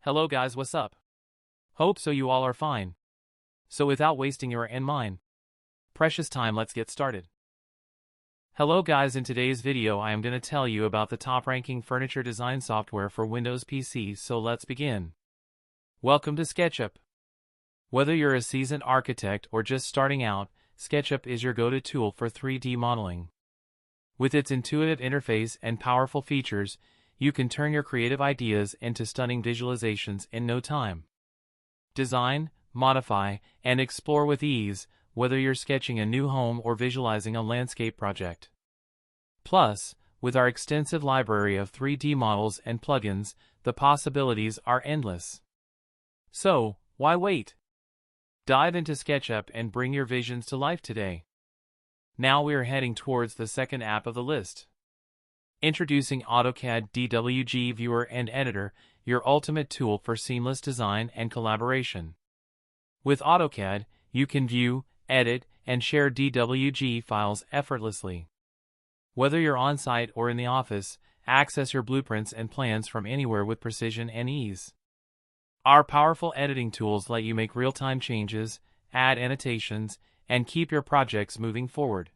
Hello guys, what's up? Hope so you all are fine. So without wasting your and mine precious time, let's get started. Hello guys, in today's video I am going to tell you about the top-ranking furniture design software for Windows PC, so let's begin. Welcome to SketchUp. Whether you're a seasoned architect or just starting out, SketchUp is your go-to tool for 3D modeling. With its intuitive interface and powerful features, you can turn your creative ideas into stunning visualizations in no time. Design, modify, and explore with ease, whether you're sketching a new home or visualizing a landscape project. Plus, with our extensive library of 3D models and plugins, the possibilities are endless. So, why wait? Dive into SketchUp and bring your visions to life today. Now we are heading towards the second app of the list. Introducing AutoCAD DWG Viewer and Editor, your ultimate tool for seamless design and collaboration. With AutoCAD, you can view, edit, and share DWG files effortlessly. Whether you're on-site or in the office, access your blueprints and plans from anywhere with precision and ease. Our powerful editing tools let you make real-time changes, add annotations, and keep your projects moving forward.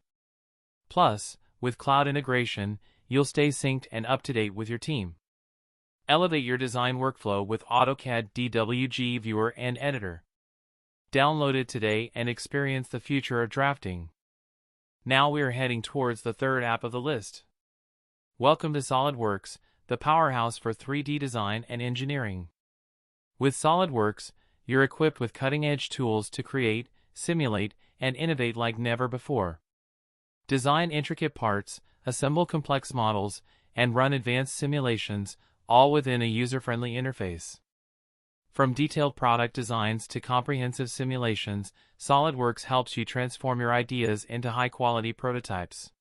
Plus, with cloud integration, you'll stay synced and up-to-date with your team. Elevate your design workflow with AutoCAD DWG Viewer and Editor. Download it today and experience the future of drafting. Now we are heading towards the third app of the list. Welcome to SolidWorks, the powerhouse for 3D design and engineering. With SolidWorks, you're equipped with cutting-edge tools to create, simulate, and innovate like never before. Design intricate parts, assemble complex models, and run advanced simulations, all within a user-friendly interface. From detailed product designs to comprehensive simulations, SolidWorks helps you transform your ideas into high-quality prototypes.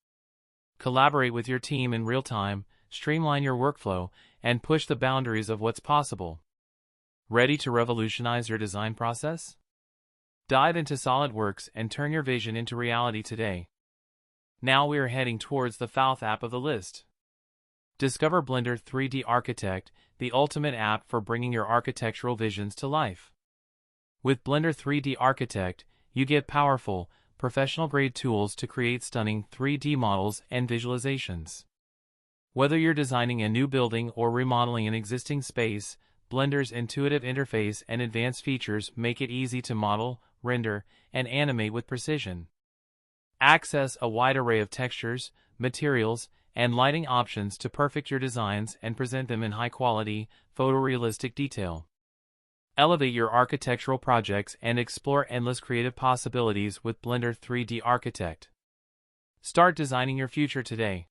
Collaborate with your team in real time, streamline your workflow, and push the boundaries of what's possible. Ready to revolutionize your design process? Dive into SolidWorks and turn your vision into reality today. Now we are heading towards the fourth app of the list. Discover Blender 3D Architect, the ultimate app for bringing your architectural visions to life. With Blender 3D Architect, you get powerful, professional-grade tools to create stunning 3D models and visualizations. Whether you're designing a new building or remodeling an existing space, Blender's intuitive interface and advanced features make it easy to model, render, and animate with precision. Access a wide array of textures, materials, and lighting options to perfect your designs and present them in high-quality, photorealistic detail. Elevate your architectural projects and explore endless creative possibilities with Blender 3D Architect. Start designing your future today.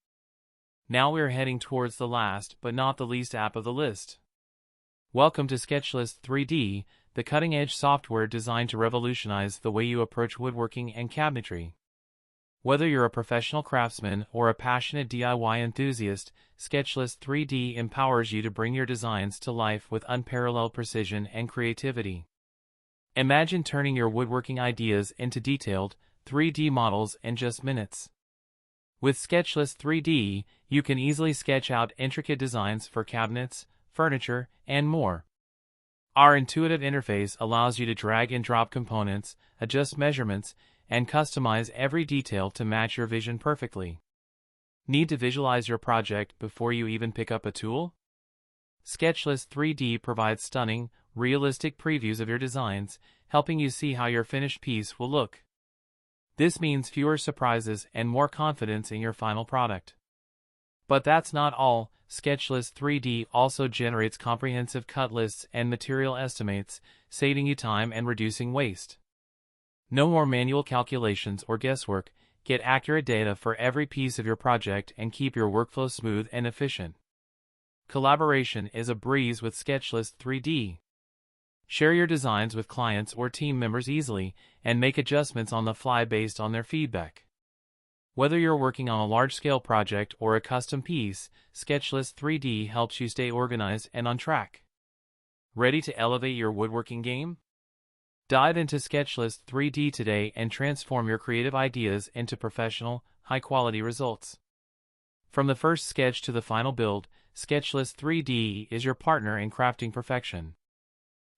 Now we are heading towards the last but not the least app of the list. Welcome to Sketchlist 3D, the cutting-edge software designed to revolutionize the way you approach woodworking and cabinetry. Whether you're a professional craftsman or a passionate DIY enthusiast, Sketchlist 3D empowers you to bring your designs to life with unparalleled precision and creativity. Imagine turning your woodworking ideas into detailed, 3D models in just minutes. With Sketchlist 3D, you can easily sketch out intricate designs for cabinets, furniture, and more. Our intuitive interface allows you to drag and drop components, adjust measurements, and customize every detail to match your vision perfectly. Need to visualize your project before you even pick up a tool? Sketchlist 3D provides stunning, realistic previews of your designs, helping you see how your finished piece will look. This means fewer surprises and more confidence in your final product. But that's not all. Sketchlist 3D also generates comprehensive cut lists and material estimates, saving you time and reducing waste. No more manual calculations or guesswork. Get accurate data for every piece of your project and keep your workflow smooth and efficient. Collaboration is a breeze with Sketchlist 3D. Share your designs with clients or team members easily and make adjustments on the fly based on their feedback. Whether you're working on a large-scale project or a custom piece, Sketchlist 3D helps you stay organized and on track. Ready to elevate your woodworking game? Dive into Sketchlist 3D today and transform your creative ideas into professional, high-quality results. From the first sketch to the final build, Sketchlist 3D is your partner in crafting perfection.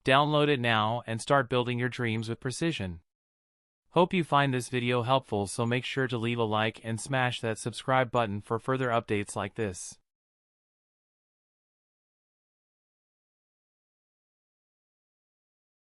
Download it now and start building your dreams with precision. Hope you find this video helpful, so make sure to leave a like and smash that subscribe button for further updates like this.